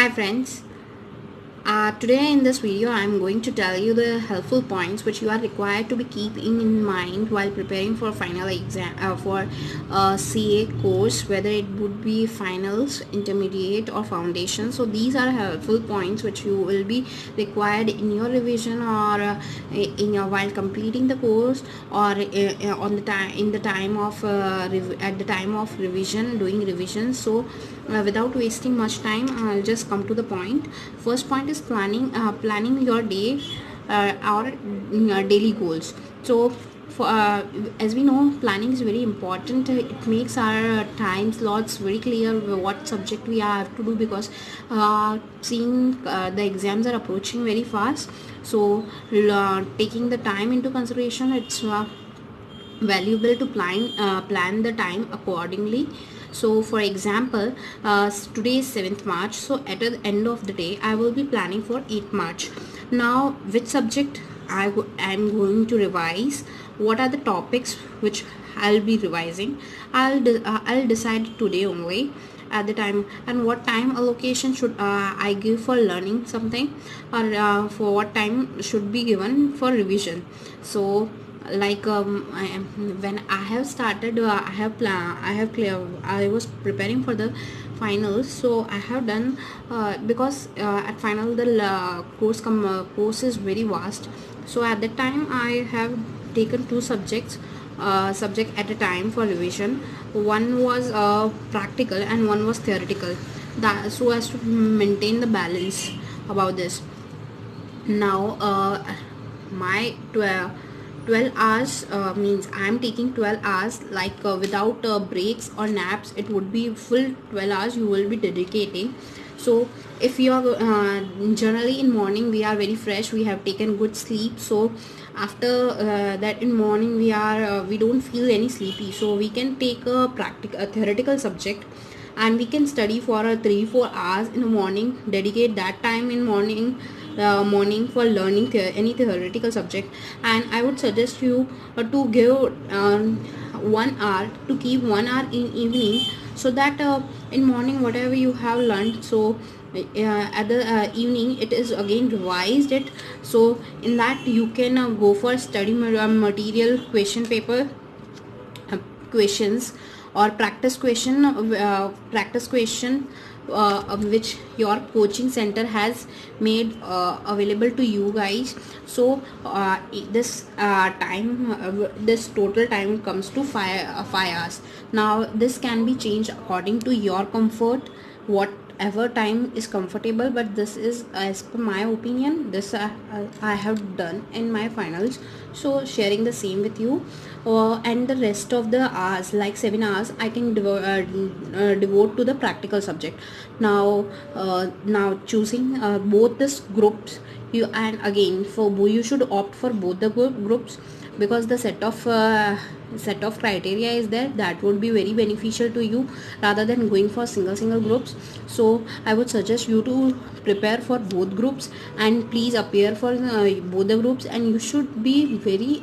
Hi friends, today in this video I am going to tell you the helpful points which you are required to be keeping in mind while preparing for final exam for CA course, whether it would be finals, intermediate or foundation. So these are helpful points which you will be required in your revision or in your while completing the course or on the time in the time of at the time of revision, doing revision. So without wasting much time, I'll just come to the point. First point is planning your day or daily goals. So as we know, planning is very important. It makes our time slots very clear, what subject we have to do, because seeing the exams are approaching very fast. So taking the time into consideration, it's valuable to plan the time accordingly. So for example, today is 7th March, so at the end of the day I will be planning for 8th March. Now which subject I'm going to revise, what are the topics which I'll be revising, I'll decide today only at the time, and what time allocation should I give for learning something, or for what time should be given for revision. So like when I have started, I was preparing for the finals, so I have done because at final the course is very vast. So at that time I have taken two subjects subject at a time for revision. One was practical and one was theoretical, that so as to maintain the balance about this. Now my 12 hours means I am taking 12 hours, like without breaks or naps, it would be full 12 hours you will be dedicating. So if you are generally in morning we are very fresh, we have taken good sleep, so after that in morning we don't feel any sleepy, so we can take a theoretical subject and we can study for 3-4 hours in the morning, dedicate that time in morning for learning any theoretical subject. And I would suggest you to give 1 hour, to keep 1 hour in evening, so that in morning whatever you have learned, so at the evening it is again revised it, so in that you can go for study material, question paper questions or practice question which your coaching center has made available to you guys. So this time this total time comes to 5 hours. Now this can be changed according to your comfort, whatever time is comfortable, but this is as per my opinion, this I have done in my finals, so sharing the same with you. And the rest of the hours, like 7 hours, I can devote to the practical subject. Now choosing both this groups, you, and again for you should opt for both the groups, because the set of criteria is there that would be very beneficial to you rather than going for single groups. So I would suggest you to prepare for both groups and please appear for both the groups. And you should be very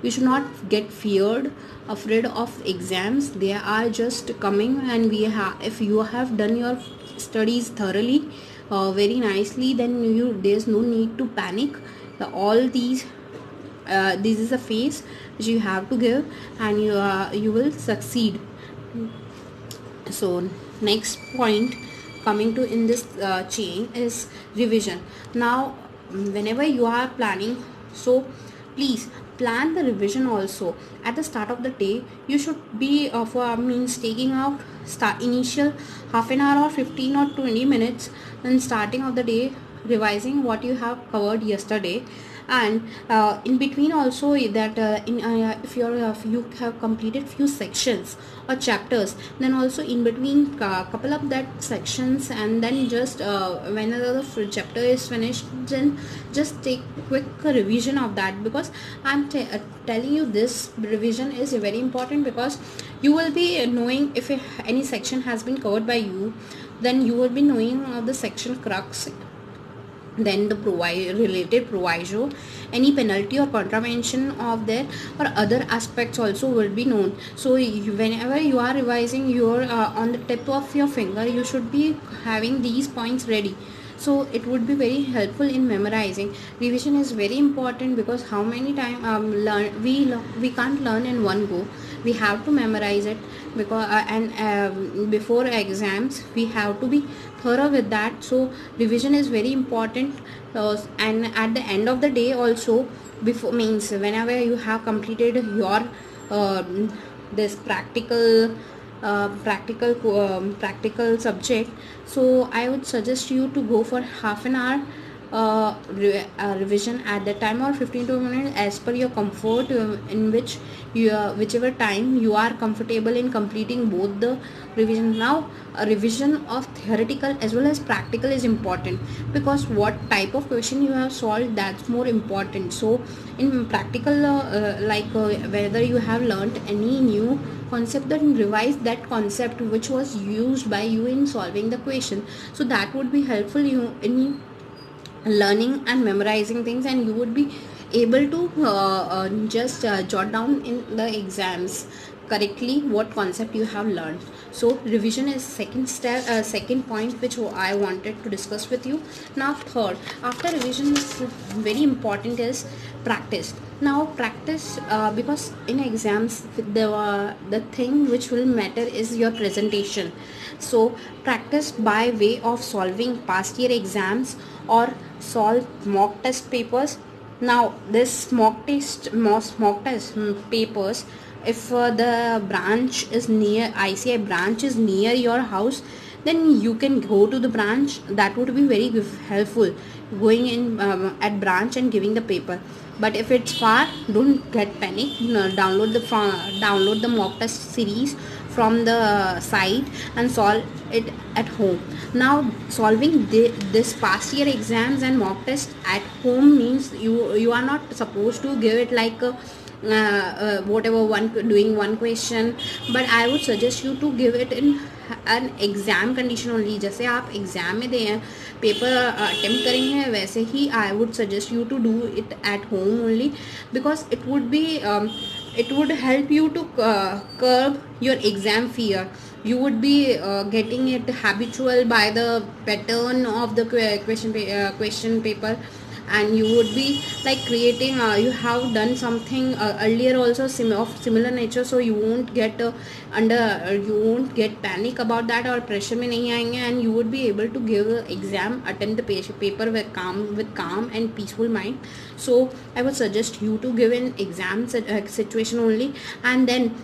you should not get afraid of exams. They are just coming, and if you have done your studies thoroughly very nicely, then there's no need to panic. All these this is a phase which you have to give, and you will succeed. So next point coming to in this chain is revision. Now whenever you are planning, so please plan the revision also at the start of the day. You should be means taking out initial half an hour or 15 or 20 minutes in starting of the day, revising what you have covered yesterday. And in between also, that if you have completed few sections or chapters, then also in between couple of that sections, and then just whenever the chapter is finished, then just take quick revision of that, because I'm telling you this revision is very important, because you will be knowing if any section has been covered by you, then you will be knowing the section crux then the related proviso, any penalty or contravention of that or other aspects also will be known. So whenever you are revising, your on the tip of your finger you should be having these points ready. So it would be very helpful in memorizing. Revision is very important because how many time we can't learn in one go. We have to memorize it, because before exams we have to be thorough with that. So revision is very important. And at the end of the day also, before means whenever you have completed your uh, this practical subject, so I would suggest you to go for half an hour revision at the time, or 15 to minutes as per your comfort, in which you whichever time you are comfortable in completing both the revision. Now a revision of theoretical as well as practical is important, because what type of question you have solved, that's more important. So in practical, whether you have learned any new concept, then revise that concept which was used by you in solving the question. So that would be helpful you in learning and memorizing things, and you would be able to just jot down in the exams correctly what concept you have learned. So revision is second step, second point which I wanted to discuss with you. Now third, after revision is very important is practice. Now practice, because in exams the thing which will matter is your presentation. So practice by way of solving past year exams or solve mock test papers. Now this mock test papers, if the branch is near, ICI branch is near your house, then you can go to the branch. That would be very helpful, going in at branch and giving the paper. But if it's far, don't get panic. No, download the mock test series from the site and solve it at home. Now solving this past year exams and mock test at home means you are not supposed to give it like whatever one doing one question, but I would suggest you to give it in an exam condition only. जैसे आप exam में the paper attempt करेंगे, वैसे ही I would suggest you to do it at home only, because it would help you to curb your exam fear. You would be getting it habitual by the pattern of the question paper, and you would be like creating you have done something earlier also of similar nature, so you won't get you won't get panic about that or pressure में नहीं आएंगे, and you would be able to give exam, attend the paper with calm and peaceful mind. So I would suggest you to give an exam situation only. And then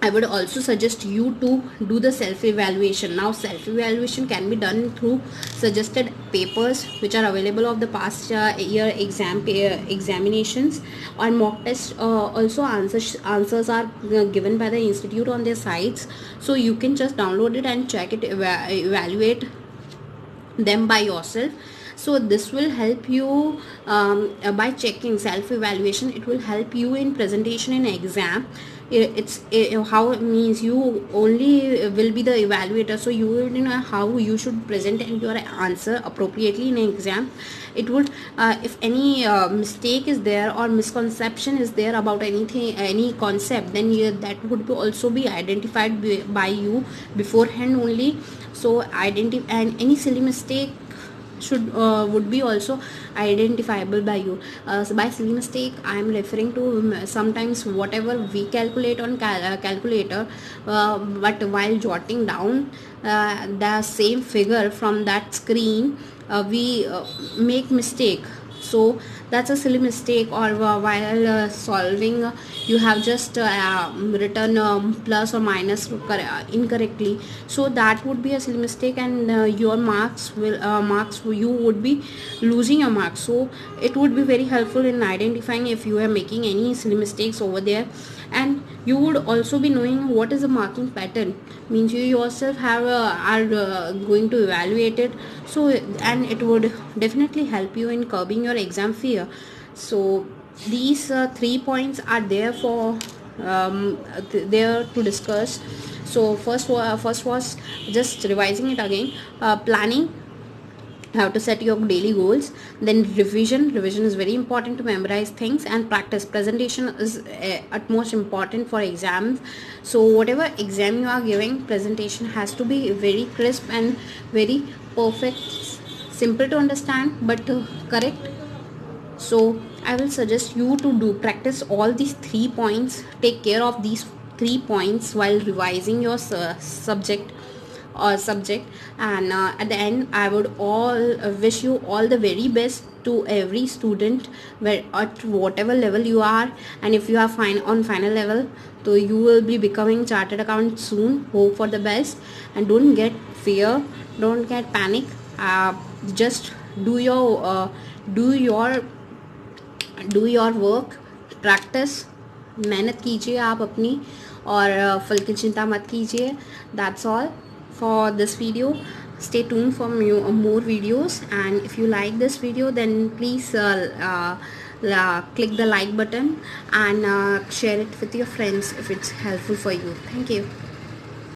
I would also suggest you to do the self-evaluation. Now self-evaluation can be done through suggested papers which are available of the past year examinations, or mock tests. Also answers are given by the institute on their sites, so you can just download it and check it, evaluate them by yourself. So this will help you by checking self-evaluation. It will help you in presentation in exam. How it means you only will be the evaluator, so you will know how you should present your answer appropriately in exam. It would if any mistake is there or misconception is there about anything, any concept, then that would also be identified by you beforehand only. So identify, and any silly mistake should would be also identifiable by you. So by silly mistake I am referring to sometimes whatever we calculate on calculator, but while jotting down the same figure from that screen, we make mistake. So that's a silly mistake. Or while solving you have just written plus or minus incorrectly, so that would be a silly mistake, and your marks you would be losing your marks. So it would be very helpful in identifying if you are making any silly mistakes over there. And you would also be knowing what is the marking pattern, means you yourself have are going to evaluate it. So and it would definitely help you in curbing your exam fear. So these 3 points are there for there to discuss. So first was just revising it again, planning how to set your daily goals. Then revision is very important to memorize things, and practice. Presentation is utmost important for exams. So whatever exam you are giving, presentation has to be very crisp and very perfect, simple to understand but correct. So I will suggest you to do practice all these 3 points, take care of these 3 points while revising your subject. And at the end, I would all wish you all the very best to every student, where at whatever level you are. And if you are fine on final level, so you will be becoming chartered accountant soon. Hope for the best, and don't get fear, don't get panic. Just do your do your work, practice, मेहनत कीजिए आप अपनी, और फल की चिंता मत कीजिए. That's all for this video. Stay tuned for more videos, and if you like this video, then please click the like button and share it with your friends if it's helpful for you. Thank you.